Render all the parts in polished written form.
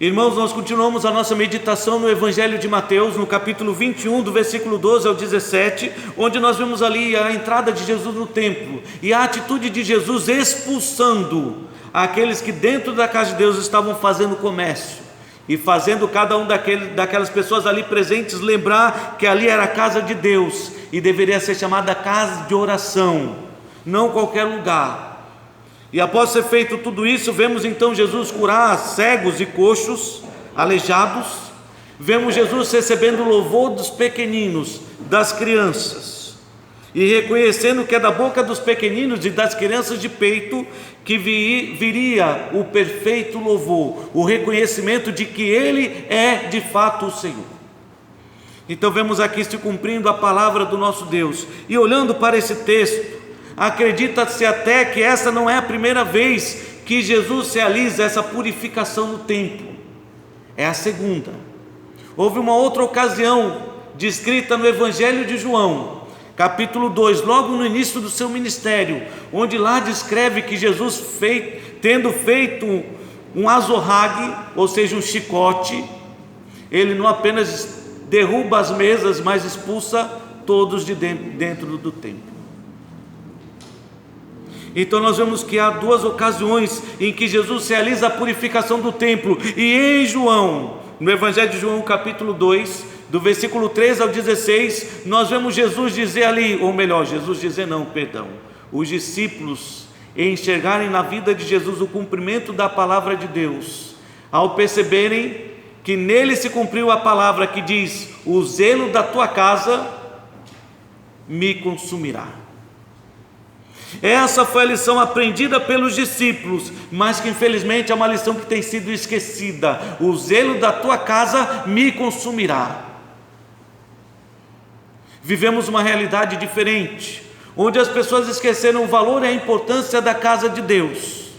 Irmãos, nós continuamos a nossa meditação no Evangelho de Mateus, no capítulo 21, do versículo 12 ao 17, onde nós vemos ali a entrada de Jesus no templo e a atitude de Jesus expulsando aqueles que dentro da casa de Deus estavam fazendo comércio e fazendo cada um daquelas pessoas ali presentes lembrar que ali era a casa de Deus e deveria ser chamada casa de oração, não qualquer lugar. E após ser feito tudo isso, vemos então Jesus curar cegos e coxos, aleijados. Vemos Jesus recebendo o louvor dos pequeninos, das crianças, e reconhecendo que é da boca dos pequeninos e das crianças de peito que viria o perfeito louvor, o reconhecimento de que Ele é de fato o Senhor. Então vemos aqui se cumprindo a palavra do nosso Deus. E olhando para esse texto, acredita-se até que essa não é a primeira vez que Jesus realiza essa purificação no templo, é a segunda. Houve uma outra ocasião descrita no Evangelho de João, capítulo 2, logo no início do seu ministério, onde lá descreve que Jesus, tendo feito um azorrague, ou seja, um chicote, ele não apenas derruba as mesas, mas expulsa todos de dentro do templo. Então nós vemos que há duas ocasiões em que Jesus realiza a purificação do templo, e em João, no Evangelho de João capítulo 2, do versículo 13 ao 16, nós vemos Jesus dizer ali, ou melhor, os discípulos enxergarem na vida de Jesus o cumprimento da palavra de Deus, ao perceberem que nele se cumpriu a palavra que diz: o zelo da tua casa me consumirá. Essa foi a lição aprendida pelos discípulos, mas que infelizmente é uma lição que tem sido esquecida: o zelo da tua casa me consumirá. Vivemos uma realidade diferente, onde as pessoas esqueceram o valor e a importância da casa de Deus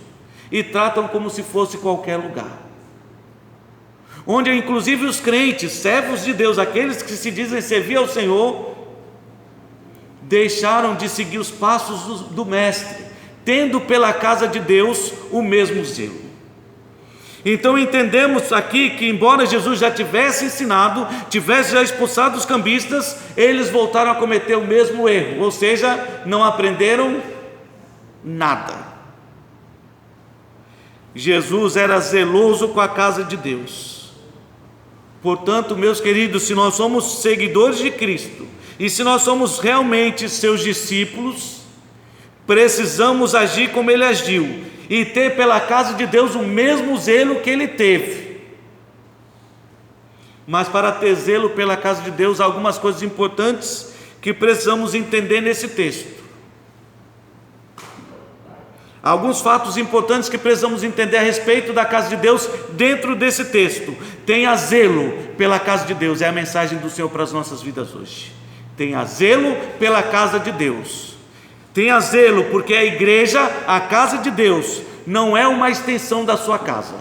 e tratam como se fosse qualquer lugar, onde inclusive os crentes, servos de Deus, aqueles que se dizem servir ao Senhor, deixaram de seguir os passos do Mestre, tendo pela casa de Deus o mesmo zelo. Então entendemos aqui que, embora Jesus já tivesse ensinado, tivesse já expulsado os cambistas, eles voltaram a cometer o mesmo erro, ou seja, não aprenderam nada. Jesus era zeloso com a casa de Deus. Portanto, meus queridos, se nós somos seguidores de Cristo, e se nós somos realmente seus discípulos, precisamos agir como ele agiu, e ter pela casa de Deus o mesmo zelo que ele teve. Mas para ter zelo pela casa de Deus, há algumas coisas importantes que precisamos entender nesse texto. Há alguns fatos importantes que precisamos entender a respeito da casa de Deus dentro desse texto. Tenha zelo pela casa de Deus, é a mensagem do Senhor para as nossas vidas hoje. Tenha zelo pela casa de Deus. Tenha zelo, porque a igreja, a casa de Deus, não é uma extensão da sua casa.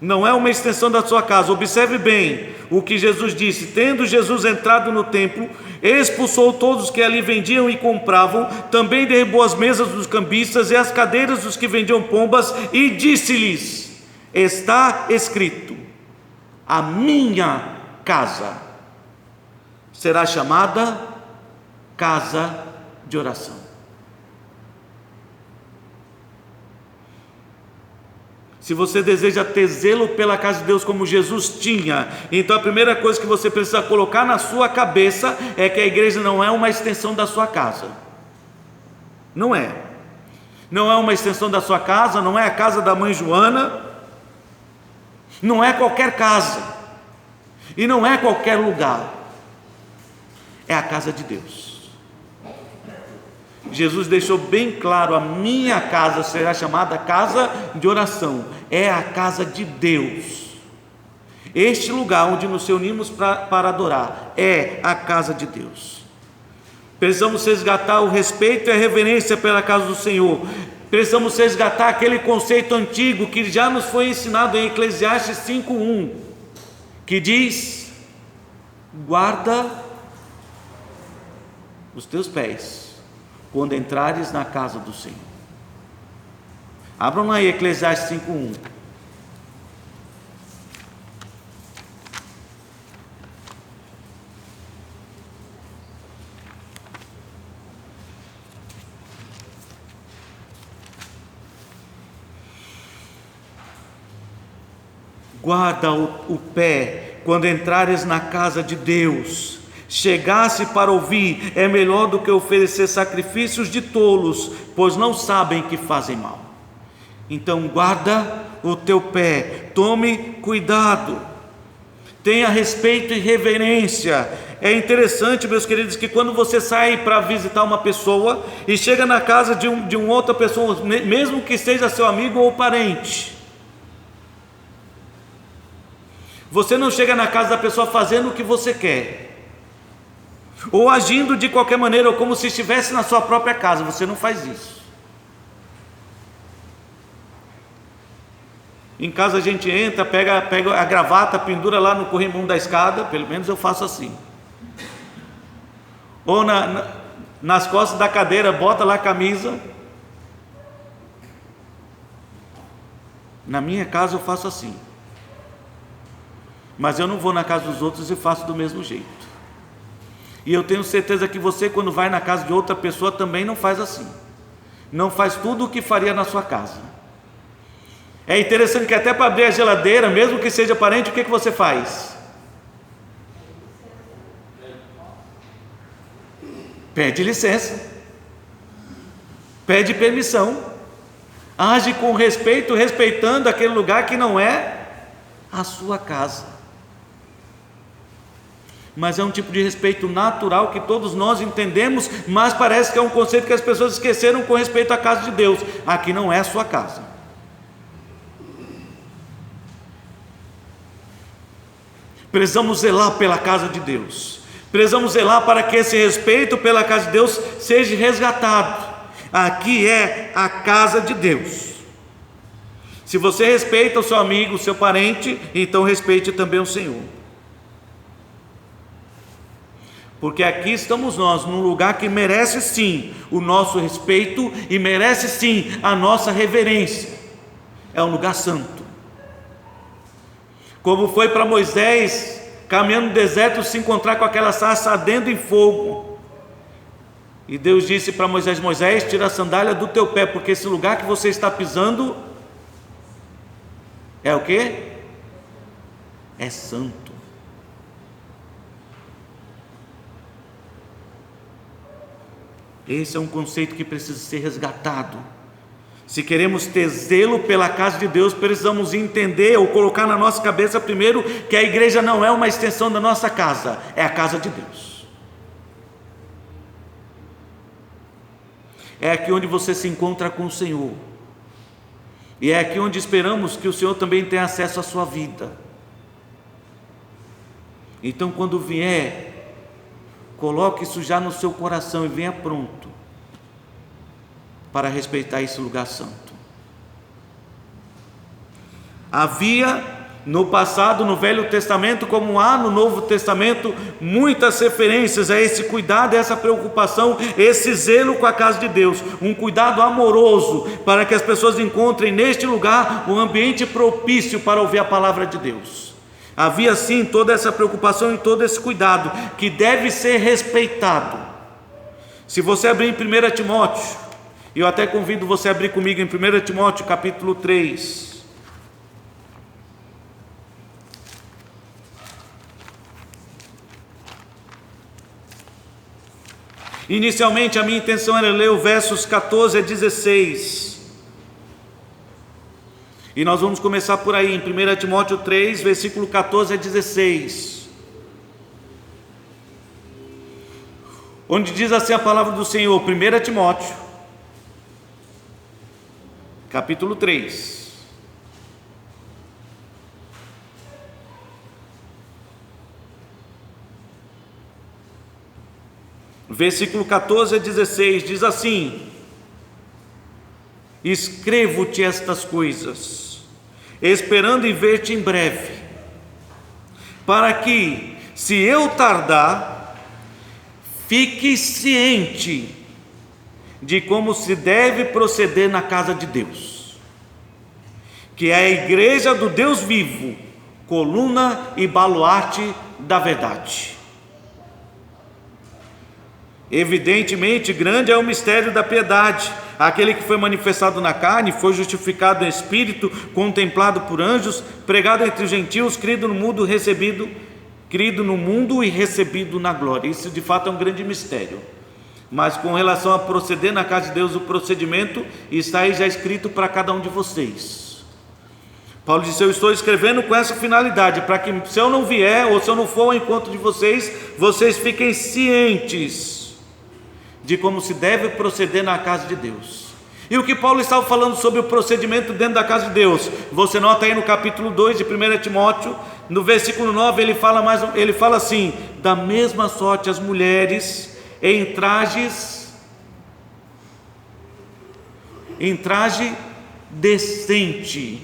Não é uma extensão da sua casa. Observe bem o que Jesus disse: tendo Jesus entrado no templo, expulsou todos os que ali vendiam e compravam, também derrubou as mesas dos cambistas e as cadeiras dos que vendiam pombas, e disse-lhes: está escrito, a minha casa será chamada casa de oração. Se você deseja ter zelo pela casa de Deus como Jesus tinha, então a primeira coisa que você precisa colocar na sua cabeça é que a igreja não é uma extensão da sua casa. Não é. Não é uma extensão da sua casa, não é a casa da mãe Joana, não é qualquer casa, e não é qualquer lugar. É a casa de Deus. Jesus deixou bem claro: a minha casa será chamada casa de oração. É a casa de Deus. Este lugar onde nos reunimos para adorar é a casa de Deus. Precisamos resgatar o respeito e a reverência pela casa do Senhor. Precisamos resgatar aquele conceito antigo que já nos foi ensinado em Eclesiastes 5:1, que diz: guarda os teus pés quando entrares na casa do Senhor. Abram lá em Eclesiastes 5:1. Guarda o pé quando entrares na casa de Deus. Chegasse para ouvir é melhor do que oferecer sacrifícios de tolos, pois não sabem que fazem mal. Então guarda o teu pé, tome cuidado, tenha respeito e reverência. É interessante, meus queridos, que quando você sai para visitar uma pessoa e chega na casa de uma outra pessoa, mesmo que seja seu amigo ou parente, você não chega na casa da pessoa fazendo o que você quer, ou agindo de qualquer maneira, ou como se estivesse na sua própria casa. Você não faz isso. Em casa a gente entra, pega a gravata, pendura lá no corrimão da escada, pelo menos eu faço assim. Ou nas costas da cadeira, bota lá a camisa. Na minha casa eu faço assim. Mas eu não vou na casa dos outros e faço do mesmo jeito. E eu tenho certeza que você, quando vai na casa de outra pessoa, também não faz assim. Não faz tudo o que faria na sua casa. É interessante que até para abrir a geladeira, mesmo que seja parente, o que você faz? Pede licença, pede permissão, age com respeito, respeitando aquele lugar que não é a sua casa. Mas é um tipo de respeito natural que todos nós entendemos, mas parece que é um conceito que as pessoas esqueceram com respeito à casa de Deus. Aqui não é a sua casa. Precisamos zelar pela casa de Deus. Precisamos zelar para que esse respeito pela casa de Deus seja resgatado. Aqui é a casa de Deus. Se você respeita o seu amigo, o seu parente, então respeite também o Senhor. Porque aqui estamos nós, num lugar que merece sim o nosso respeito e merece sim a nossa reverência. É um lugar santo. Como foi para Moisés, caminhando no deserto, se encontrar com aquela sarça ardendo em fogo. E Deus disse para Moisés: Moisés, tira a sandália do teu pé, porque esse lugar que você está pisando é o quê? É santo. Esse é um conceito que precisa ser resgatado. Se queremos ter zelo pela casa de Deus, precisamos entender ou colocar na nossa cabeça primeiro que a igreja não é uma extensão da nossa casa, é a casa de Deus. É aqui onde você se encontra com o Senhor, e é aqui onde esperamos que o Senhor também tenha acesso à sua vida. Então, quando vier, coloque isso já no seu coração e venha pronto para respeitar esse lugar santo. Havia no passado, no Velho Testamento, como há no Novo Testamento, muitas referências a esse cuidado, essa preocupação, esse zelo com a casa de Deus, um cuidado amoroso para que as pessoas encontrem neste lugar um ambiente propício para ouvir a palavra de Deus. Havia sim toda essa preocupação e todo esse cuidado que deve ser respeitado. Se você abrir em 1 Timóteo, eu até convido você a abrir comigo em 1 Timóteo capítulo 3. Inicialmente a minha intenção era ler os versos 14 a 16. E nós vamos começar por aí, em 1 Timóteo 3, versículo 14 a 16. Onde diz assim a palavra do Senhor, 1 Timóteo, capítulo 3. Versículo 14 a 16, diz assim: escrevo-te estas coisas, esperando em ver-te em breve, para que, se eu tardar, fique ciente de como se deve proceder na casa de Deus. que é a igreja do Deus vivo, coluna e baluarte da verdade. Evidentemente, grande é o mistério da piedade. Aquele que foi manifestado na carne, foi justificado em espírito, contemplado por anjos, pregado entre os gentios, crido no mundo e recebido na glória. Isso de fato é um grande mistério. Mas com relação a proceder na casa de Deus, o procedimento está aí já escrito para cada um de vocês. Paulo disse: eu estou escrevendo com essa finalidade, para que se eu não vier, ou se eu não for ao encontro de vocês, vocês fiquem cientes de como se deve proceder na casa de Deus. E o que Paulo estava falando sobre o procedimento dentro da casa de Deus, você nota aí no capítulo 2 de 1 Timóteo, no versículo 9, ele fala assim: da mesma sorte as mulheres em traje decente.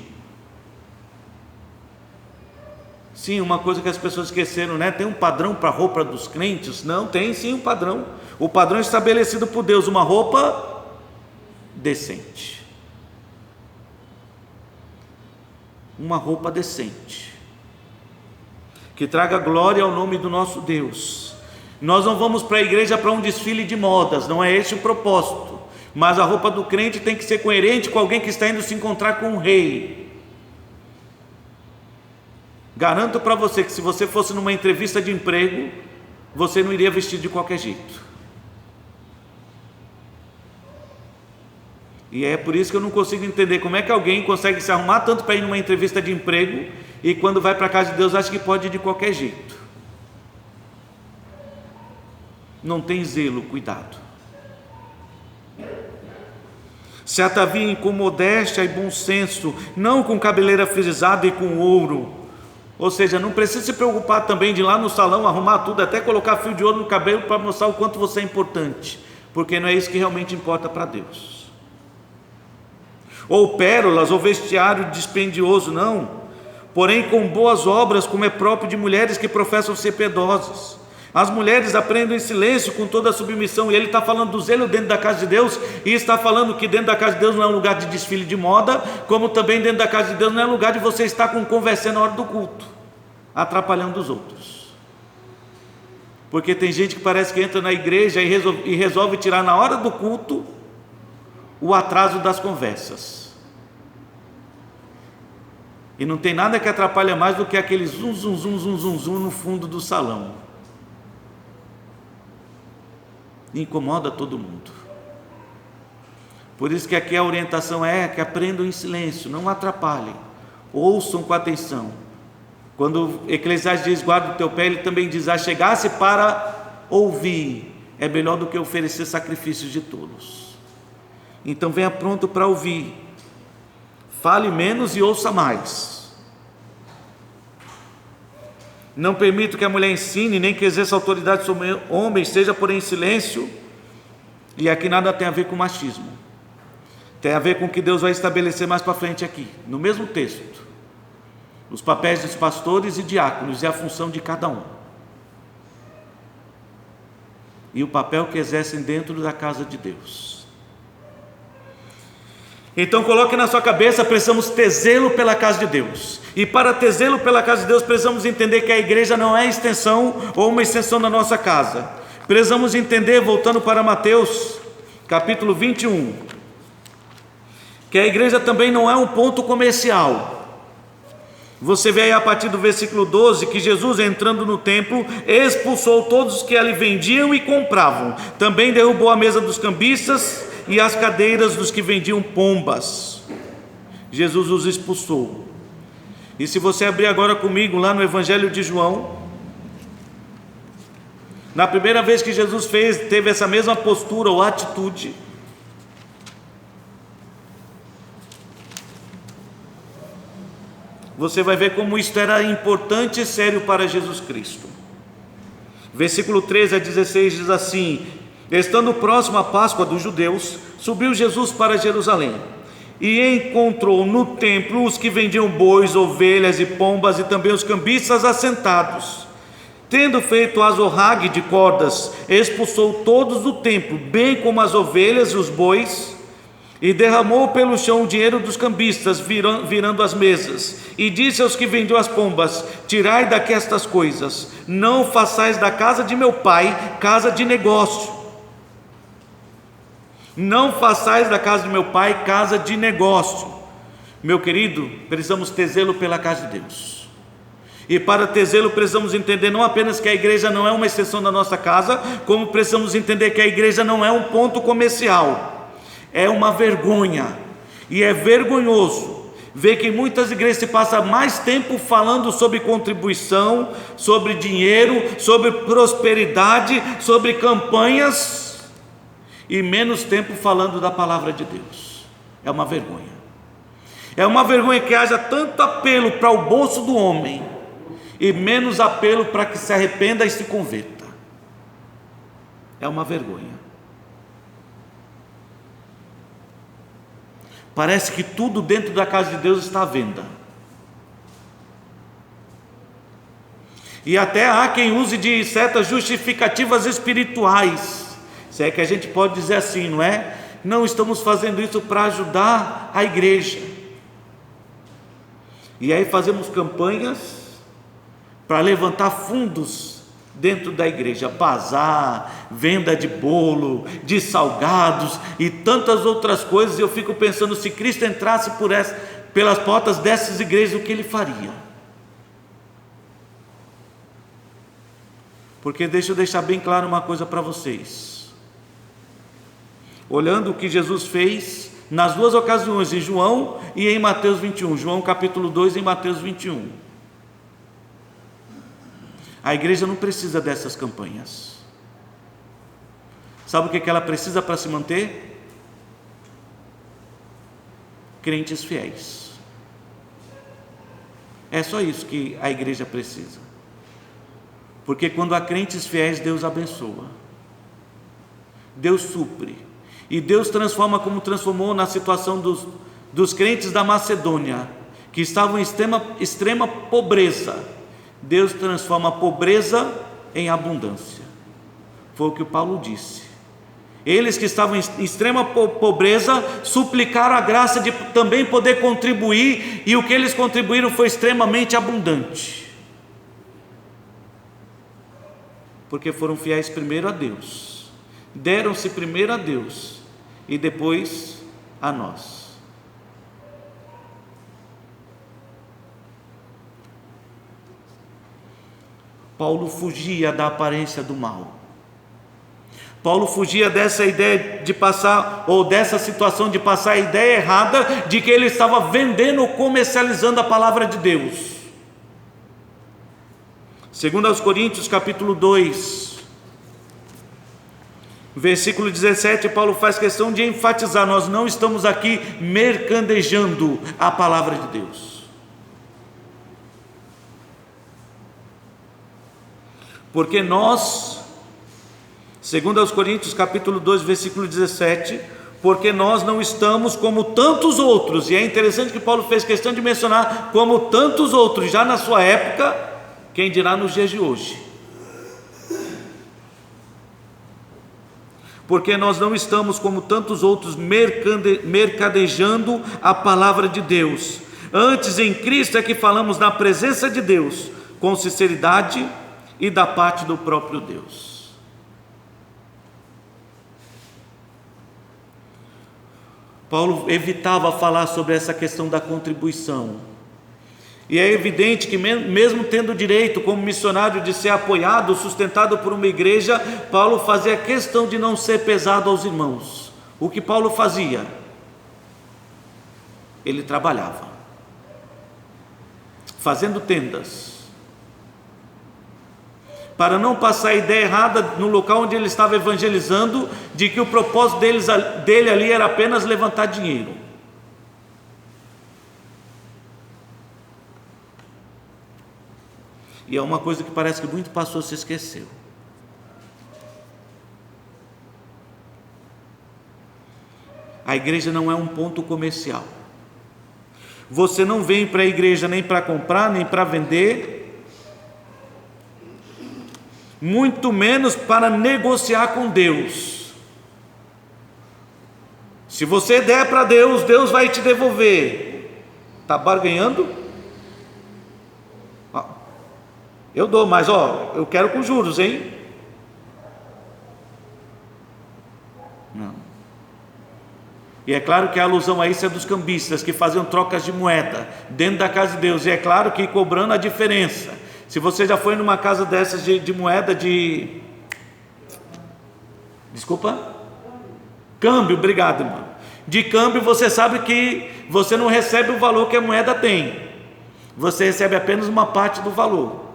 Sim, uma coisa que as pessoas esqueceram, né? Tem um padrão para a roupa dos crentes? Não, tem sim um padrão. O padrão estabelecido por Deus, uma roupa decente. Uma roupa decente, que traga glória ao nome do nosso Deus. Nós não vamos para a igreja para um desfile de modas, não é esse o propósito. Mas a roupa do crente tem que ser coerente com alguém que está indo se encontrar com um rei. Garanto para você que se você fosse numa entrevista de emprego, você não iria vestir de qualquer jeito. E é por isso que eu não consigo entender como é que alguém consegue se arrumar tanto para ir numa entrevista de emprego e quando vai para a casa de Deus acha que pode ir de qualquer jeito. Não tem zelo, cuidado. Se ataviem com modéstia e bom senso, não com cabeleira frisada e com ouro. Ou seja, não precisa se preocupar também de ir lá no salão arrumar tudo, até colocar fio de ouro no cabelo para mostrar o quanto você é importante, porque não é isso que realmente importa para Deus. Ou pérolas, ou vestiário dispendioso, não, porém com boas obras, como é próprio de mulheres que professam ser piedosas. As mulheres aprendem em silêncio, com toda a submissão. E ele está falando do zelo dentro da casa de Deus, e está falando que dentro da casa de Deus não é um lugar de desfile de moda, como também dentro da casa de Deus não é lugar de você estar com conversa na hora do culto, atrapalhando os outros. Porque tem gente que parece que entra na igreja e resolve tirar na hora do culto o atraso das conversas. E não tem nada que atrapalha mais do que aquele zum, zum, zum, zum, zum, zum no fundo do salão. Incomoda todo mundo. Por isso que aqui a orientação é que aprendam em silêncio, não atrapalhem, ouçam com atenção. Quando Eclesiastes diz guarda o teu pé, ele também diz: chegasse para ouvir é melhor do que oferecer sacrifícios de tolos. Então venha pronto para ouvir, fale menos e ouça mais. Não permito que a mulher ensine, nem que exerça autoridade sobre homens, seja porém em silêncio. E aqui nada tem a ver com machismo, tem a ver com o que Deus vai estabelecer mais para frente aqui, no mesmo texto, os papéis dos pastores e diáconos e a função de cada um, e o papel que exercem dentro da casa de Deus. Então coloque na sua cabeça, precisamos ter zelo pela casa de Deus, e para ter zelo pela casa de Deus, precisamos entender que a igreja não é extensão ou uma extensão da nossa casa. Precisamos entender, voltando para Mateus, capítulo 21, que a igreja também não é um ponto comercial. Você vê aí a partir do versículo 12, que Jesus, entrando no templo, expulsou todos os que ali vendiam e compravam, também derrubou a mesa dos cambistas e as cadeiras dos que vendiam pombas. Jesus os expulsou. E se você abrir agora comigo lá no Evangelho de João, na primeira vez que Jesus teve essa mesma postura ou atitude, você vai ver como isto era importante e sério para Jesus Cristo. Versículo 13 a 16 diz assim: estando próximo à Páscoa dos judeus, subiu Jesus para Jerusalém, e encontrou no templo os que vendiam bois, ovelhas e pombas, e também os cambistas assentados. Tendo feito azorrague de cordas, expulsou todos do templo, bem como as ovelhas e os bois, E derramou pelo chão o dinheiro dos cambistas, virando as mesas, e disse aos que vendiam as pombas: tirai daqui estas coisas, não façais da casa de meu pai casa de negócio. Não façais da casa de meu pai casa de negócio. Meu querido, precisamos ter zelo pela casa de Deus. E para ter zelo precisamos entender não apenas que a igreja não é uma extensão da nossa casa, como precisamos entender que a igreja não é um ponto comercial. É uma vergonha, e é vergonhoso ver que em muitas igrejas se passa mais tempo falando sobre contribuição, sobre dinheiro, sobre prosperidade, sobre campanhas, e menos tempo falando da palavra de Deus. É uma vergonha. É uma vergonha que haja tanto apelo para o bolso do homem e menos apelo para que se arrependa e se converta. É uma vergonha. Parece que tudo dentro da casa de Deus está à venda. E até há quem use de certas justificativas espirituais, se é que a gente pode dizer assim, não é? Não estamos fazendo isso para ajudar a igreja. E aí fazemos campanhas para levantar fundos dentro da igreja, bazar, venda de bolo, de salgados e tantas outras coisas. Eu fico pensando, se Cristo entrasse pelas portas dessas igrejas, o que ele faria? Porque deixa eu deixar bem claro uma coisa para vocês. Olhando o que Jesus fez nas duas ocasiões, em João e em Mateus 21, João capítulo 2 e Mateus 21. A igreja não precisa dessas campanhas. Sabe o que ela precisa para se manter? Crentes fiéis. É só isso que a igreja precisa. Porque quando há crentes fiéis, Deus abençoa, Deus supre, e Deus transforma, como transformou na situação dos crentes da Macedônia, que estavam em extrema pobreza. Deus transforma a pobreza em abundância. Foi o que o Paulo disse. Eles que estavam em extrema pobreza suplicaram a graça de também poder contribuir, e o que eles contribuíram foi extremamente abundante, porque foram fiéis primeiro a Deus, deram-se primeiro a Deus e depois a nós. Paulo fugia da aparência do mal. Paulo fugia dessa ideia de passar, ou dessa situação de passar a ideia errada de que ele estava vendendo ou comercializando a palavra de Deus. Segundo aos Coríntios capítulo 2, versículo 17, Paulo faz questão de enfatizar: nós não estamos aqui mercadejando a palavra de Deus. Porque nós, segundo aos Coríntios capítulo 2, versículo 17, porque nós não estamos como tantos outros, e é interessante que Paulo fez questão de mencionar como tantos outros, já na sua época, quem dirá nos dias de hoje. Porque nós não estamos como tantos outros mercadejando a palavra de Deus. Antes, em Cristo é que falamos na presença de Deus, com sinceridade e da parte do próprio Deus. Paulo evitava falar sobre essa questão da contribuição, e é evidente que mesmo tendo direito como missionário de ser apoiado, sustentado por uma igreja, Paulo fazia questão de não ser pesado aos irmãos. O que Paulo fazia? Ele trabalhava, fazendo tendas, para não passar a ideia errada no local onde ele estava evangelizando, de que o propósito dele ali era apenas levantar dinheiro. E é uma coisa que parece que muito pastor se esqueceu. A igreja não é um ponto comercial. Você não vem para a igreja nem para comprar, nem para vender, muito menos para negociar com Deus. Se você der para Deus, Deus vai te devolver. Está barganhando? Eu dou, mas eu quero com juros, hein? Não. E é claro que a alusão a isso é dos cambistas que faziam trocas de moeda dentro da casa de Deus. E é claro que cobrando a diferença. Se você já foi numa casa dessas de moeda de... Desculpa? Câmbio, obrigado, irmão. De câmbio, você sabe que você não recebe o valor que a moeda tem. Você recebe apenas uma parte do valor.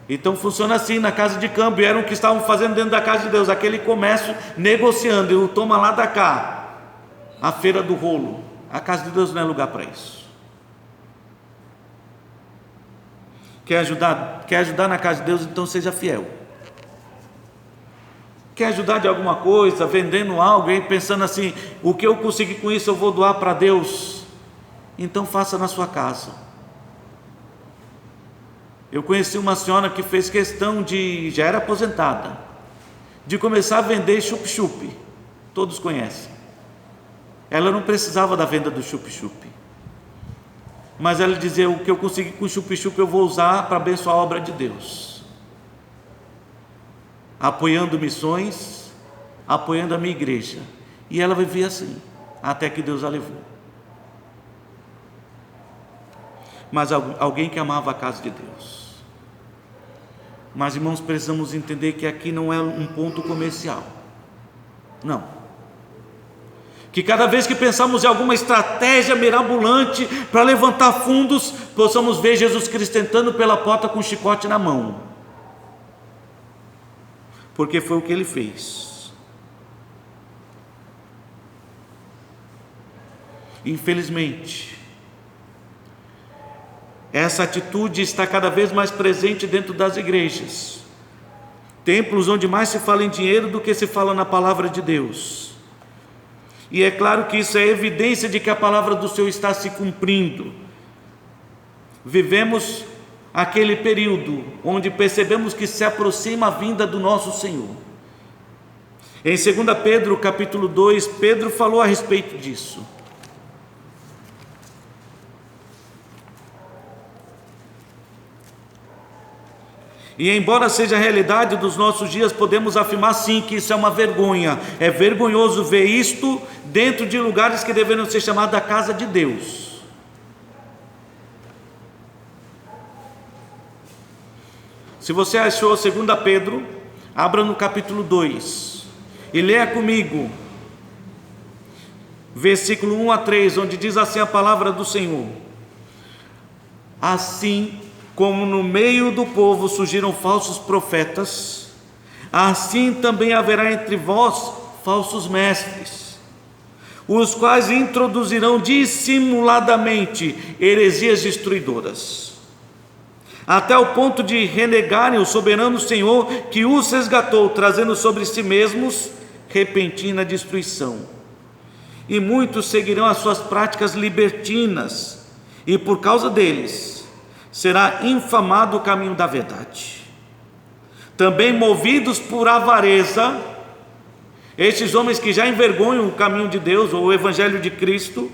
Então funciona assim na casa de câmbio. Eram o que estavam fazendo dentro da casa de Deus, aquele comércio negociando, e o toma lá da cá, a feira do rolo. A casa de Deus não é lugar para isso. Quer ajudar na casa de Deus? Então seja fiel. Quer ajudar de alguma coisa, vendendo algo, e pensando assim, o que eu conseguir com isso eu vou doar para Deus? Então faça na sua casa. Eu conheci uma senhora que fez questão de, já era aposentada, de começar a vender chup-chup. Todos conhecem. Ela não precisava da venda do chup-chup, mas ela dizia, o que eu consegui com o chup-chup eu vou usar para abençoar a obra de Deus, apoiando missões, apoiando a minha igreja. E ela vivia assim, até que Deus a levou. Mas alguém que amava a casa de Deus. Mas, irmãos, precisamos entender que aqui não é um ponto comercial. Não. Que cada vez que pensamos em alguma estratégia mirabolante para levantar fundos, possamos ver Jesus Cristo entrando pela porta com um chicote na mão. Porque foi o que ele fez. Infelizmente, essa atitude está cada vez mais presente dentro das igrejas, templos onde mais se fala em dinheiro do que se fala na palavra de Deus. E é claro que isso é evidência de que a palavra do Senhor está se cumprindo. Vivemos aquele período onde percebemos que se aproxima a vinda do nosso Senhor. Em 2 Pedro capítulo 2, Pedro falou a respeito disso. E embora seja a realidade dos nossos dias, podemos afirmar sim que isso é uma vergonha. É vergonhoso ver isto dentro de lugares que deveriam ser chamados da casa de Deus. Se você achou 2 Pedro, abra no capítulo 2 e leia comigo, versículo 1 a 3, onde diz assim a palavra do Senhor: assim como no meio do povo surgiram falsos profetas, assim também haverá entre vós falsos mestres, os quais introduzirão dissimuladamente heresias destruidoras, até o ponto de renegarem o soberano Senhor que os resgatou, trazendo sobre si mesmos repentina destruição. E muitos seguirão as suas práticas libertinas, e por causa deles será infamado o caminho da verdade. Também movidos por avareza, estes homens que já envergonham o caminho de Deus, ou o evangelho de Cristo,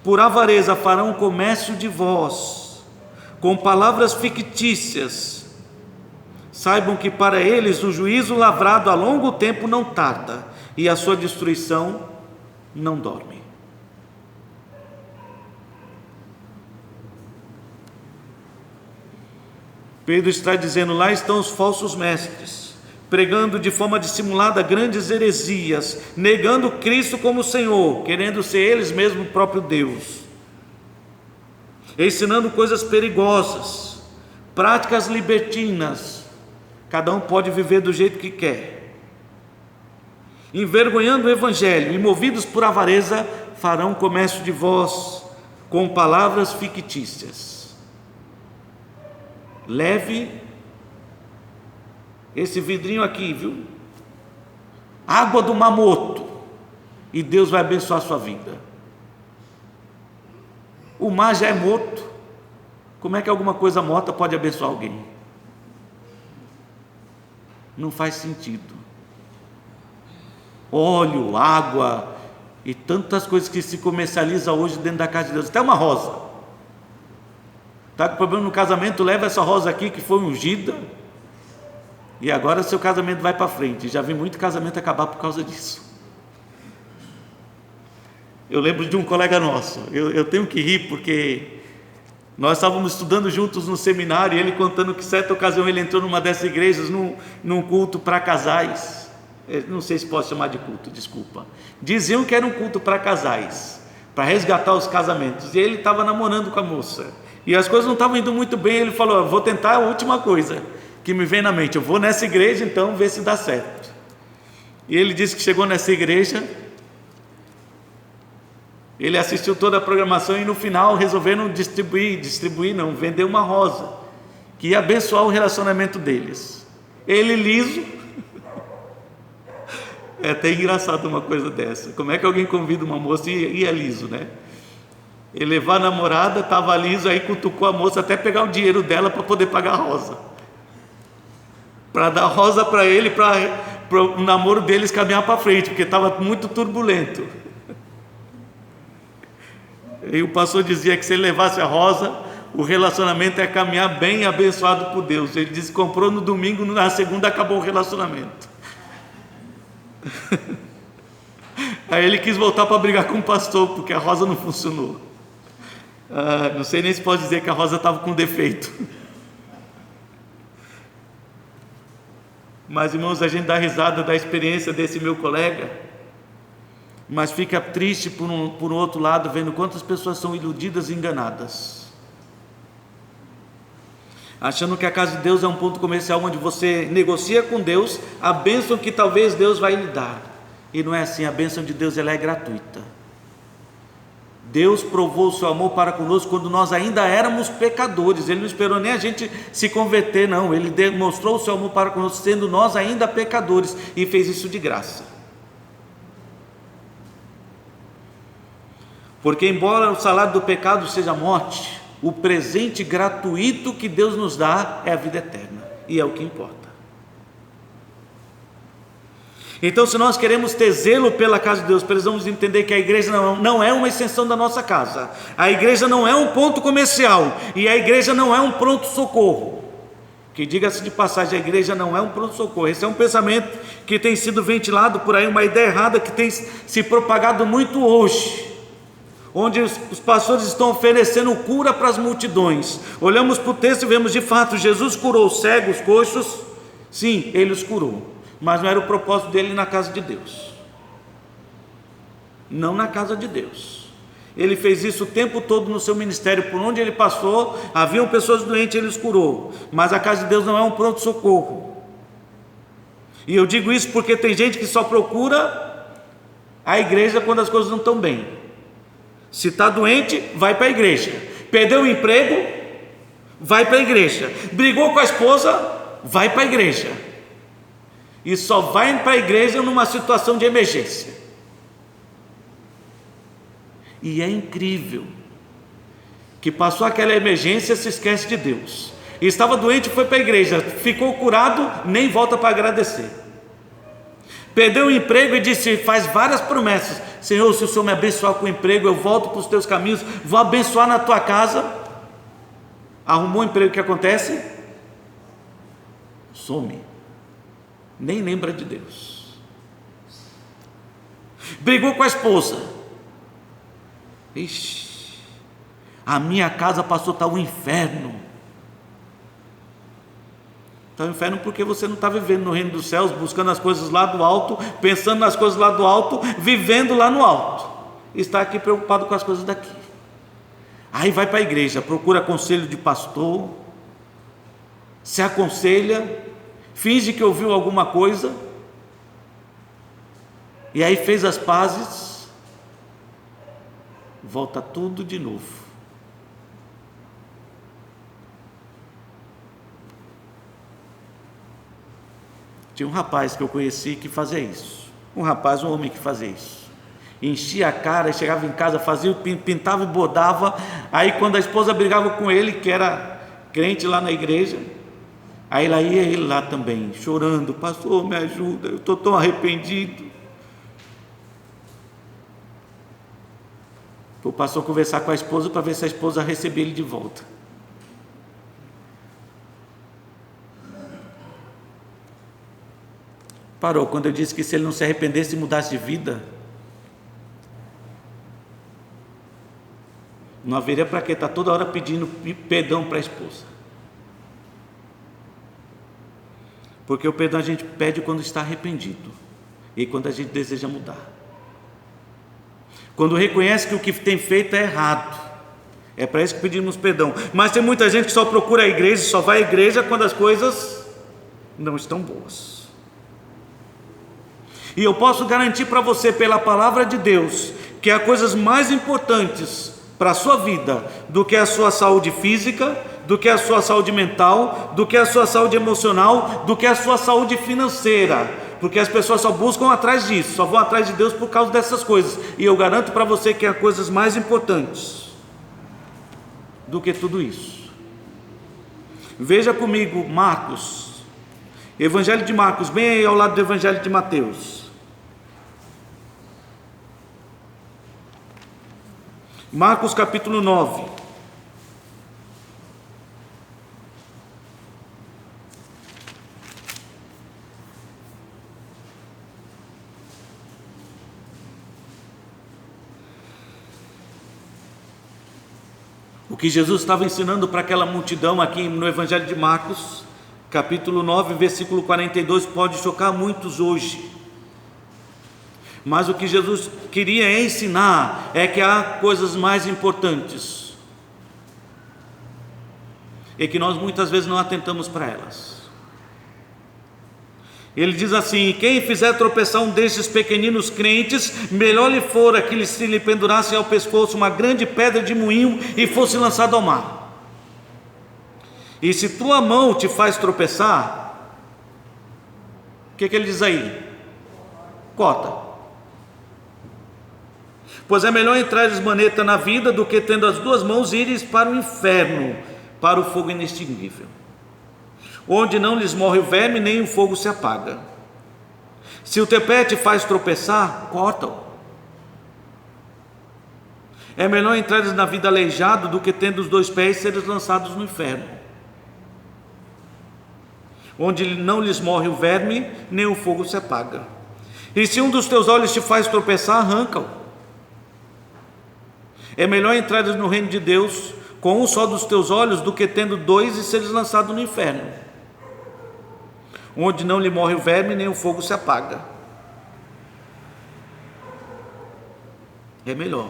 por avareza farão comércio de vós, com palavras fictícias. Saibam que para eles o juízo lavrado a longo tempo não tarda, e a sua destruição não dorme. Pedro está dizendo, lá estão os falsos mestres, pregando de forma dissimulada grandes heresias, negando Cristo como Senhor, querendo ser eles mesmos o próprio Deus, ensinando coisas perigosas, práticas libertinas. Cada um pode viver do jeito que quer, envergonhando o evangelho, e movidos por avareza farão comércio de vós com palavras fictícias. Leve esse vidrinho aqui, viu? Água do mamoto, e Deus vai abençoar a sua vida. O mar já é morto, como é que alguma coisa morta pode abençoar alguém? Não faz sentido. óleo, água e tantas coisas que se comercializa hoje dentro da casa de Deus, até uma rosa. Está com problema no casamento, leva essa rosa aqui que foi ungida, e agora seu casamento vai para frente. Já vi muito casamento acabar por causa disso. Eu lembro de um colega nosso, eu tenho que rir porque nós estávamos estudando juntos no seminário, e ele contando que certa ocasião ele entrou numa dessas igrejas, num culto para casais. Não sei se posso chamar de culto, desculpa. Diziam que era um culto para casais, para resgatar os casamentos, e ele estava namorando com a moça, e as coisas não estavam indo muito bem. Ele falou: vou tentar a última coisa que me vem na mente, eu vou nessa igreja então ver se dá certo. E ele disse que chegou nessa igreja, ele assistiu toda a programação, e no final resolveram vender uma rosa que ia abençoar o relacionamento deles. Ele liso. É até engraçado uma coisa dessa. Como é que alguém convida uma moça e é liso, né? Ele levou a namorada, estava liso, aí cutucou a moça até pegar o dinheiro dela para poder pagar a rosa, para dar rosa para ele, para o namoro deles caminhar para frente, porque estava muito turbulento. E o pastor dizia que se ele levasse a rosa, o relacionamento ia caminhar bem, abençoado por Deus. Ele disse que comprou no domingo, na segunda acabou o relacionamento. Aí ele quis voltar para brigar com o pastor, porque a rosa não funcionou. Não sei nem se pode dizer que a rosa estava com defeito. Mas, irmãos, a gente dá risada da experiência desse meu colega, mas fica triste por outro lado, vendo quantas pessoas são iludidas e enganadas, achando que a casa de Deus é um ponto comercial onde você negocia com Deus a bênção que talvez Deus vai lhe dar. E não é assim. A bênção de Deus, ela é gratuita. Deus provou o seu amor para conosco quando nós ainda éramos pecadores. Ele não esperou nem a gente se converter, não. Ele demonstrou o seu amor para conosco sendo nós ainda pecadores, e fez isso de graça. Porque embora o salário do pecado seja a morte, o presente gratuito que Deus nos dá é a vida eterna, e é o que importa. Então, se nós queremos ter zelo pela casa de Deus, precisamos entender que a igreja não é uma extensão da nossa casa, a igreja não é um ponto comercial, e a igreja não é um pronto-socorro. Que, diga-se de passagem, a igreja não é um pronto-socorro. Esse é um pensamento que tem sido ventilado por aí, uma ideia errada que tem se propagado muito hoje, onde os pastores estão oferecendo cura para as multidões. Olhamos para o texto e vemos, de fato, Jesus curou os cegos, coxos. Sim, ele os curou, mas não era o propósito dele na casa de Deus. Não na casa de Deus. Ele fez isso o tempo todo no seu ministério. Por onde ele passou, haviam pessoas doentes, ele os curou. Mas a casa de Deus não é um pronto-socorro. E eu digo isso porque tem gente que só procura a igreja quando as coisas não estão bem. Se está doente, vai para a igreja. Perdeu o emprego, vai para a igreja. Brigou com a esposa, vai para a igreja. E só vai para a igreja numa situação de emergência. E é incrível que passou aquela emergência, se esquece de Deus. E estava doente, foi para a igreja, ficou curado, nem volta para agradecer. Perdeu o emprego e disse, faz várias promessas: Senhor, se o Senhor me abençoar com o emprego, eu volto para os teus caminhos, vou abençoar na tua casa. Arrumou um emprego, o que acontece? Some, nem lembra de Deus. Brigou com a esposa. Ixi, a minha casa passou a estar um inferno. Está um inferno porque você não está vivendo no reino dos céus, buscando as coisas lá do alto, pensando nas coisas lá do alto, vivendo lá no alto. Está aqui preocupado com as coisas daqui. Aí vai para a igreja, procura conselho de pastor, se aconselha, finge que ouviu alguma coisa, e aí fez as pazes, volta tudo de novo. Tinha um rapaz que eu conheci que fazia isso. Um homem que fazia isso. Enchia a cara, chegava em casa, fazia, pintava e bordava. Aí quando a esposa brigava com ele, que era crente lá na igreja, aí lá ia ele lá também, chorando: pastor, me ajuda, eu estou tão arrependido. O pastor conversar com a esposa para ver se a esposa recebia ele de volta. Parou quando eu disse que se ele não se arrependesse e mudasse de vida, não haveria para que estar toda hora pedindo perdão para a esposa. Porque o perdão a gente pede quando está arrependido e quando a gente deseja mudar. Quando reconhece que o que tem feito é errado, é para isso que pedimos perdão. Mas tem muita gente que só procura a igreja, só vai à igreja quando as coisas não estão boas. E eu posso garantir para você, pela palavra de Deus, que há coisas mais importantes para a sua vida do que a sua saúde física, do que a sua saúde mental, do que a sua saúde emocional, do que a sua saúde financeira, porque as pessoas só buscam atrás disso, só vão atrás de Deus por causa dessas coisas, e eu garanto para você que há coisas mais importantes do que tudo isso. Veja comigo Marcos, Evangelho de Marcos, bem aí ao lado do Evangelho de Mateus. Marcos capítulo 9. O que Jesus estava ensinando para aquela multidão aqui no Evangelho de Marcos, capítulo 9, versículo 42, pode chocar muitos hoje. Mas o que Jesus queria ensinar é que há coisas mais importantes e que nós muitas vezes não atentamos para elas. Ele diz assim: quem fizer tropeçar um destes pequeninos crentes, melhor lhe fora que se lhe pendurasse ao pescoço uma grande pedra de moinho e fosse lançado ao mar. E se tua mão te faz tropeçar, o que ele diz aí? Corta. Pois é melhor entrar esmaneta na vida do que tendo as duas mãos ires para o inferno, para o fogo inextinguível, onde não lhes morre o verme, nem o fogo se apaga. Se o teu pé te faz tropeçar, corta-o. É melhor entrares na vida aleijado do que tendo os dois pés seres lançados no inferno, onde não lhes morre o verme, nem o fogo se apaga. E se um dos teus olhos te faz tropeçar, arranca-o. É melhor entrares no reino de Deus com um só dos teus olhos do que tendo dois e seres lançado no inferno, onde não lhe morre o verme, nem o fogo se apaga. É melhor.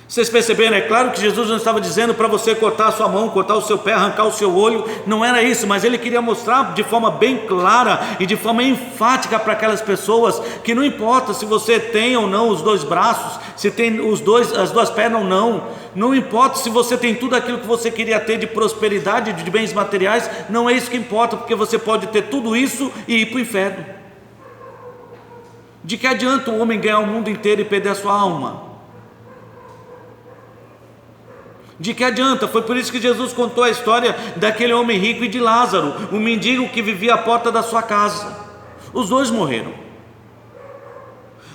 Vocês perceberam? É claro que Jesus não estava dizendo para você cortar a sua mão, cortar o seu pé, arrancar o seu olho, não era isso, mas ele queria mostrar de forma bem clara e de forma enfática para aquelas pessoas que não importa se você tem ou não os dois braços, se tem as duas pernas ou não, não importa se você tem tudo aquilo que você queria ter de prosperidade, de bens materiais, não é isso que importa, porque você pode ter tudo isso e ir para o inferno. De que adianta o homem ganhar o mundo inteiro e perder a sua alma? De que adianta? Foi por isso que Jesus contou a história daquele homem rico e de Lázaro, o mendigo que vivia à porta da sua casa. Os dois morreram.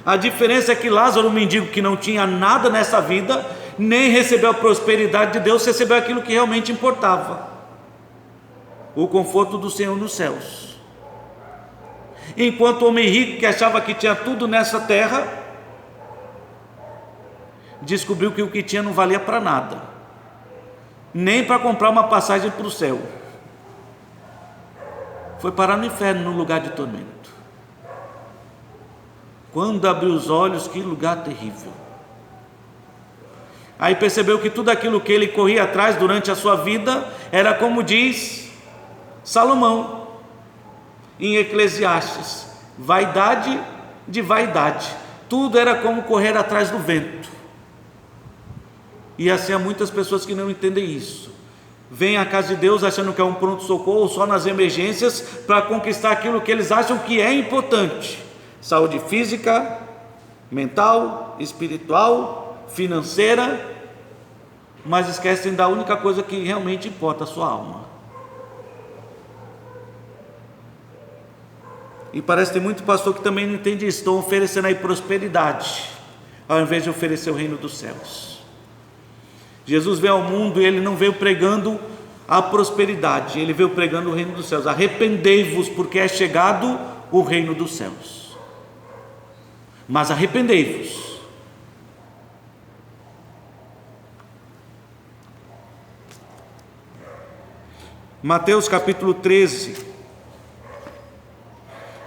A diferença é que Lázaro, o mendigo que não tinha nada nessa vida, nem recebeu a prosperidade de Deus, recebeu aquilo que realmente importava: o conforto do Senhor nos céus. Enquanto o homem rico, que achava que tinha tudo nessa terra, descobriu que o que tinha não valia para nada, nem para comprar uma passagem para o céu. Foi parar no inferno, no lugar de tormento. Quando abriu os olhos, que lugar terrível. Aí percebeu que tudo aquilo que ele corria atrás durante a sua vida era, como diz Salomão em Eclesiastes, vaidade de vaidade. Tudo era como correr atrás do vento. E assim há muitas pessoas que não entendem isso. Vêm à casa de Deus achando que é um pronto-socorro só nas emergências, para conquistar aquilo que eles acham que é importante: saúde física, mental, espiritual, financeira, mas esquecem da única coisa que realmente importa: a sua alma. E parece que tem muito pastor que também não entende isso. Estão oferecendo aí prosperidade, ao invés de oferecer o reino dos céus. Jesus veio ao mundo e ele não veio pregando a prosperidade, ele veio pregando o reino dos céus. Arrependei-vos, porque é chegado o reino dos céus. Mas arrependei-vos. Mateus capítulo 13,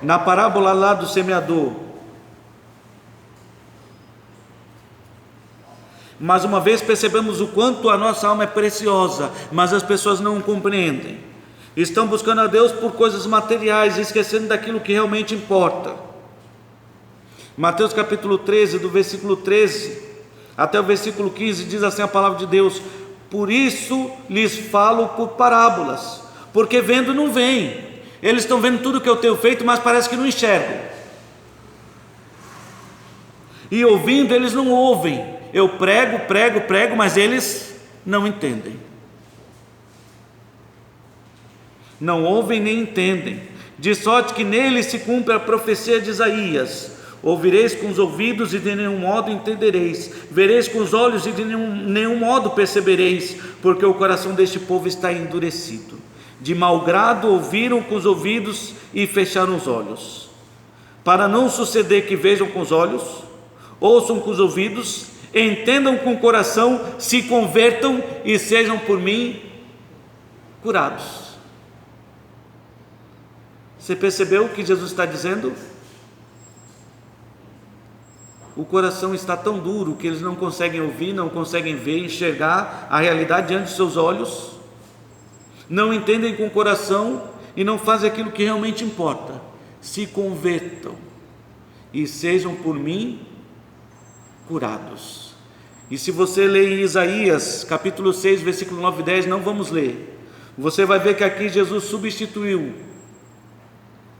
na parábola lá do semeador. Mais uma vez percebemos o quanto a nossa alma é preciosa, mas as pessoas não compreendem. Estão buscando a Deus por coisas materiais, esquecendo daquilo que realmente importa. Mateus capítulo 13, do versículo 13 até o versículo 15, diz assim a palavra de Deus: por isso lhes falo por parábolas, porque vendo não veem. Eles estão vendo tudo que eu tenho feito, mas parece que não enxergam. E ouvindo, eles não ouvem. Eu prego, mas eles não entendem. Não ouvem nem entendem. De sorte que neles se cumpre a profecia de Isaías: ouvireis com os ouvidos e de nenhum modo entendereis, vereis com os olhos e de nenhum modo percebereis, porque o coração deste povo está endurecido. De mau grado ouviram com os ouvidos e fecharam os olhos, para não suceder que vejam com os olhos, ouçam com os ouvidos, entendam com o coração, se convertam e sejam por mim curados. Você percebeu o que Jesus está dizendo? O coração está tão duro que eles não conseguem ouvir, não conseguem ver, enxergar a realidade diante de seus olhos, não entendem com o coração e não fazem aquilo que realmente importa. Se convertam e sejam por mim curados. E se você ler em Isaías capítulo 6, versículo 9 e 10, não vamos ler, você vai ver que aqui Jesus substituiu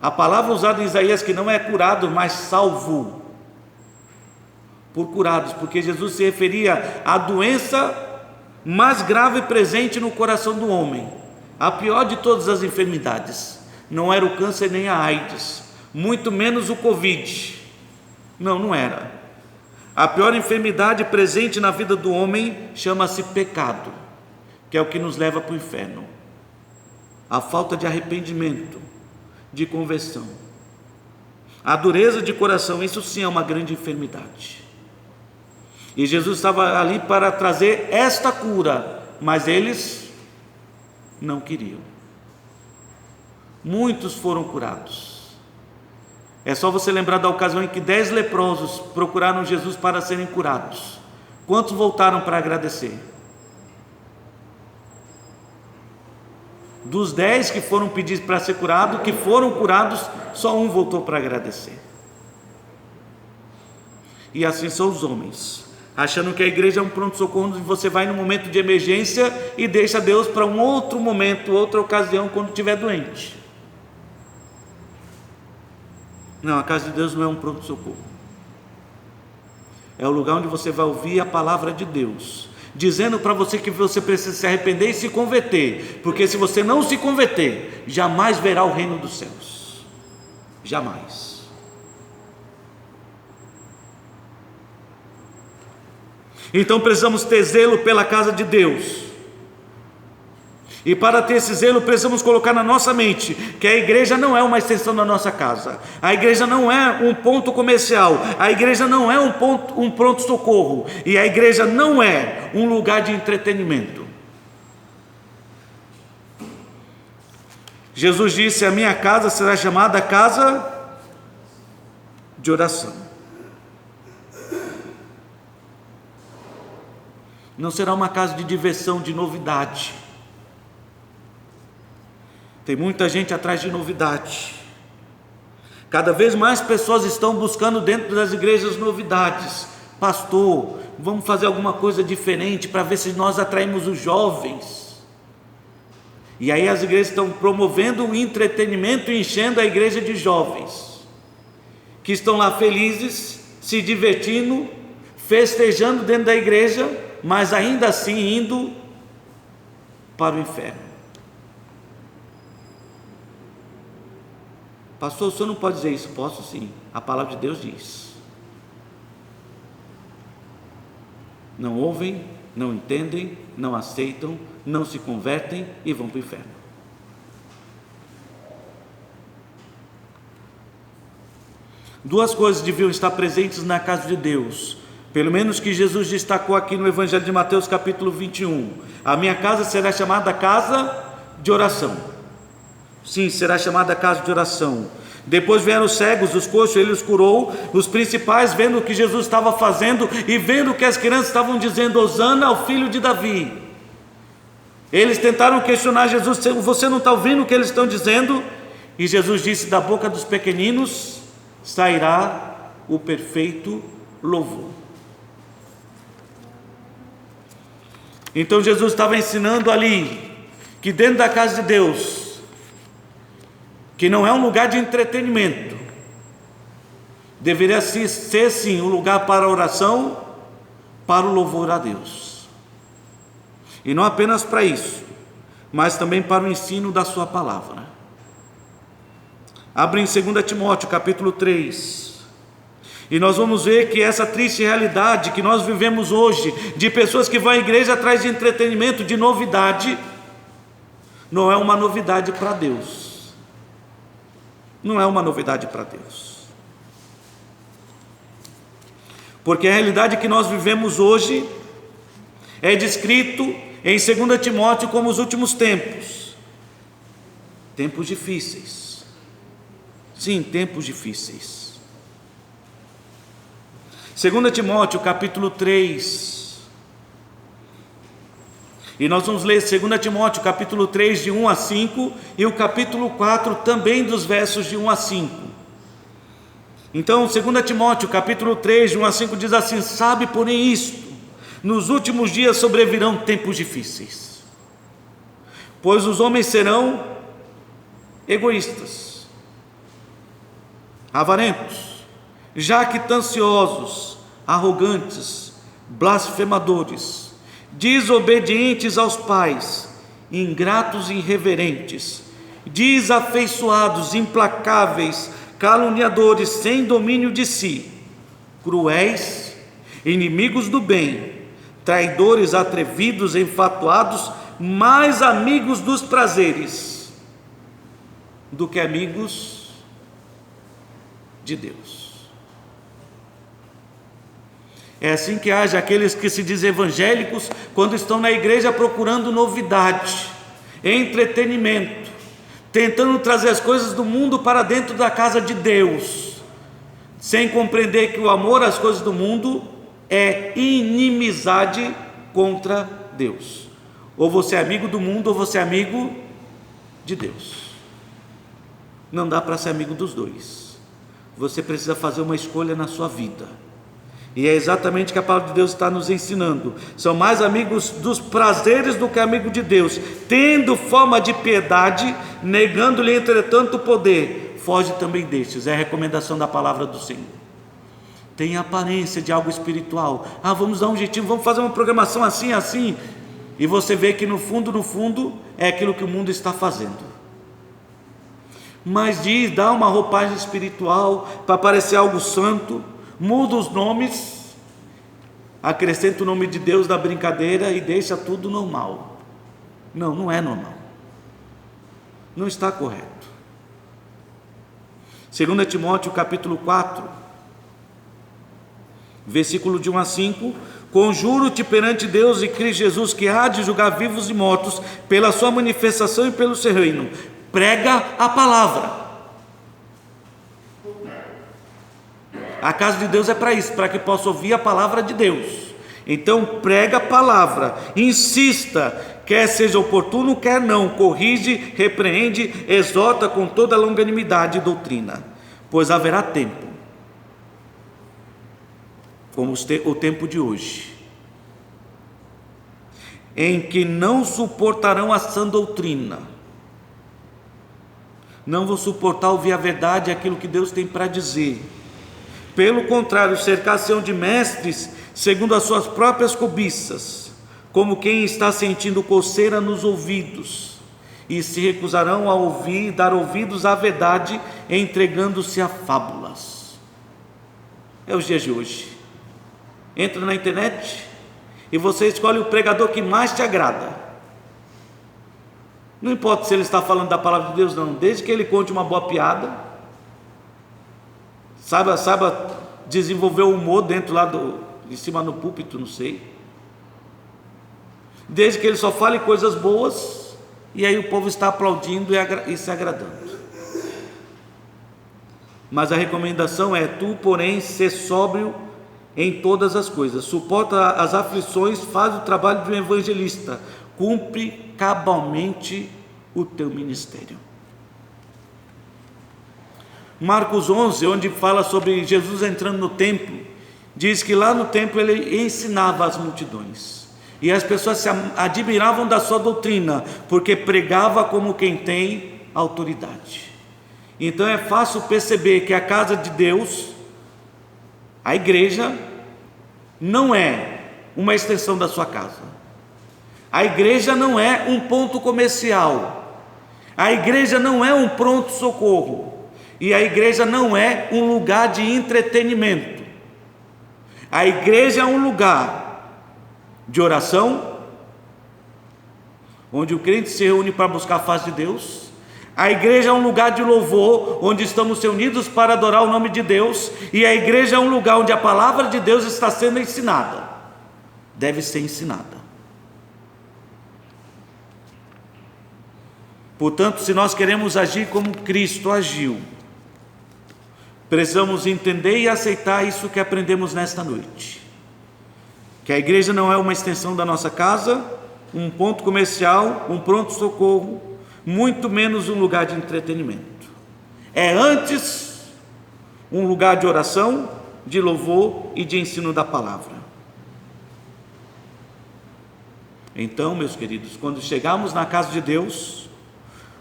a palavra usada em Isaías, que não é curado, mas salvo, por curados, porque Jesus se referia à doença mais grave presente no coração do homem, a pior de todas as enfermidades. Não era o câncer nem a AIDS, muito menos o Covid. Não era. A pior enfermidade presente na vida do homem chama-se pecado, que é o que nos leva para o inferno. A falta de arrependimento, de conversão, a dureza de coração, isso sim é uma grande enfermidade. E Jesus estava ali para trazer esta cura, mas eles não queriam. Muitos foram curados. É só você lembrar da ocasião em que 10 leprosos procuraram Jesus para serem curados. Quantos voltaram para agradecer? Dos 10 que foram pedir para ser curado, que foram curados, só um voltou para agradecer. E assim são os homens, achando que a igreja é um pronto-socorro onde você vai no momento de emergência e deixa Deus para um outro momento, outra ocasião, quando estiver doente. Não, a casa de Deus não é um pronto-socorro. É o lugar onde você vai ouvir a palavra de Deus, dizendo para você que você precisa se arrepender e se converter, porque se você não se converter, jamais verá o reino dos céus. Jamais. Então precisamos ter zelo pela casa de Deus. E para ter esse zelo, precisamos colocar na nossa mente que a igreja não é uma extensão da nossa casa, a igreja não é um ponto comercial, a igreja não é um pronto-socorro, e a igreja não é um lugar de entretenimento. Jesus disse: a minha casa será chamada casa de oração. Não será uma casa de diversão, de novidade. Tem muita gente atrás de novidade. Cada vez mais pessoas estão buscando dentro das igrejas novidades. Pastor, vamos fazer alguma coisa diferente para ver se nós atraímos os jovens. E aí as igrejas estão promovendo o entretenimento e enchendo a igreja de jovens, que estão lá felizes, se divertindo, festejando dentro da igreja, mas ainda assim indo para o inferno. Pastor, o senhor não pode dizer isso. Posso sim, a palavra de Deus diz. Não ouvem, não entendem, não aceitam, não se convertem e vão para o inferno. Duas coisas deviam estar presentes na casa de Deus, pelo menos que Jesus destacou aqui no Evangelho de Mateus capítulo 21. A minha casa será chamada casa de oração. Sim, será chamada casa de oração. Depois vieram os cegos, os coxos, ele os curou. Os principais, vendo o que Jesus estava fazendo e vendo o que as crianças estavam dizendo, Hosana ao filho de Davi, eles tentaram questionar Jesus: você não está ouvindo o que eles estão dizendo? E Jesus disse: da boca dos pequeninos sairá o perfeito louvor. Então Jesus estava ensinando ali que dentro da casa de Deus, que não é um lugar de entretenimento, deveria ser sim um lugar para a oração, para o louvor a Deus, e não apenas para isso, mas também para o ensino da sua palavra. Abre em 2 Timóteo capítulo 3, e nós vamos ver que essa triste realidade que nós vivemos hoje, de pessoas que vão à igreja atrás de entretenimento, de novidade, não é uma novidade para Deus. Não é uma novidade para Deus. Porque a realidade que nós vivemos hoje é descrito em 2 Timóteo como os últimos tempos. Tempos difíceis. Sim, tempos difíceis. 2 Timóteo capítulo 3. E nós vamos ler 2 Timóteo capítulo 3 de 1 a 5 e o capítulo 4 também dos versos de 1 a 5. Então 2 Timóteo capítulo 3 de 1 a 5 diz assim: sabe porém isto, nos últimos dias sobrevirão tempos difíceis, pois os homens serão egoístas, avarentos, jactanciosos, arrogantes, blasfemadores, desobedientes aos pais, ingratos e irreverentes, desafeiçoados, implacáveis, caluniadores, sem domínio de si, cruéis, inimigos do bem, traidores, atrevidos, enfatuados, mais amigos dos prazeres do que amigos de Deus. É assim que age aqueles que se dizem evangélicos quando estão na igreja procurando novidade, entretenimento, tentando trazer as coisas do mundo para dentro da casa de Deus, sem compreender que o amor às coisas do mundo é inimizade contra Deus. Ou você é amigo do mundo ou você é amigo de Deus. Não dá para ser amigo dos dois. Você precisa fazer uma escolha na sua vida. E é exatamente o que a palavra de Deus está nos ensinando. São mais amigos dos prazeres do que amigos de Deus, tendo forma de piedade, negando-lhe entretanto o poder. Foge também destes. É a recomendação da palavra do Senhor. Tem aparência de algo espiritual. Vamos dar um jeitinho, vamos fazer uma programação assim, assim. E você vê que no fundo, é aquilo que o mundo está fazendo. Mas dá uma roupagem espiritual para parecer algo santo, muda os nomes, acrescenta o nome de Deus na brincadeira e deixa tudo normal. Não, não é normal. Não está correto. 2 Timóteo capítulo 4, versículo de 1 a 5: conjuro-te perante Deus e Cristo Jesus, que há de julgar vivos e mortos pela sua manifestação e pelo seu reino. Prega a palavra. A casa de Deus é para isso, para que possa ouvir a palavra de Deus. Então prega a palavra, insista, quer seja oportuno, quer não, corrige, repreende, exorta com toda longanimidade e doutrina, pois haverá tempo, como o tempo de hoje, em que não suportarão a sã doutrina, não vão suportar ouvir a verdade, aquilo que Deus tem para dizer. Pelo contrário, cercar-se-ão de mestres segundo as suas próprias cobiças, como quem está sentindo coceira nos ouvidos, e se recusarão a ouvir, dar ouvidos à verdade, entregando-se a fábulas. É os dias de hoje. Entra na internet, e você escolhe o pregador que mais te agrada. Não importa se ele está falando da palavra de Deus, não, desde que ele conte uma boa piada, saiba desenvolver o humor dentro lá de cima no púlpito, não sei, desde que ele só fale coisas boas, e aí o povo está aplaudindo e se agradando. Mas a recomendação é: tu, porém, ser sóbrio em todas as coisas, suporta as aflições, faz o trabalho de um evangelista, cumpre cabalmente o teu ministério. Marcos 11, onde fala sobre Jesus entrando no templo, diz que lá no templo ele ensinava as multidões, e as pessoas se admiravam da sua doutrina, porque pregava como quem tem autoridade. Então é fácil perceber que a casa de Deus, a igreja, não é uma extensão da sua casa. A igreja não é um ponto comercial. A igreja não é um pronto-socorro. E a igreja não é um lugar de entretenimento. A igreja é um lugar de oração, onde o crente se reúne para buscar a face de Deus. A igreja é um lugar de louvor, onde estamos reunidos para adorar o nome de Deus. E a igreja é um lugar onde a palavra de Deus está sendo ensinada, deve ser ensinada. Portanto, se nós queremos agir como Cristo agiu, precisamos entender e aceitar isso que aprendemos nesta noite: que a igreja não é uma extensão da nossa casa, um ponto comercial, um pronto-socorro, muito menos um lugar de entretenimento. É antes um lugar de oração, de louvor e de ensino da palavra. Então, meus queridos, quando chegarmos na casa de Deus,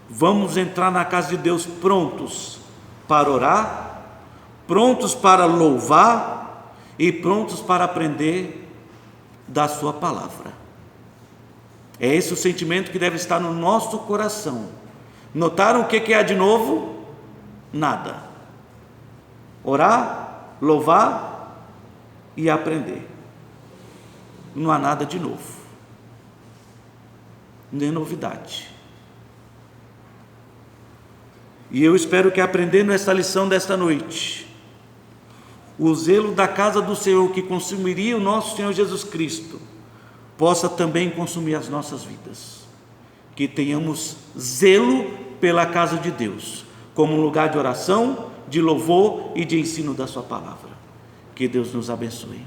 vamos entrar na casa de Deus prontos para orar, prontos para louvar e prontos para aprender da sua palavra. É esse o sentimento que deve estar no nosso coração. Notaram o que há de novo? Nada. Orar, louvar e aprender. Não há nada de novo, nem novidade. E eu espero que, aprendendo esta lição desta noite, o zelo da casa do Senhor, que consumiria o nosso Senhor Jesus Cristo, possa também consumir as nossas vidas. Que tenhamos zelo pela casa de Deus, como um lugar de oração, de louvor e de ensino da sua palavra. Que Deus nos abençoe.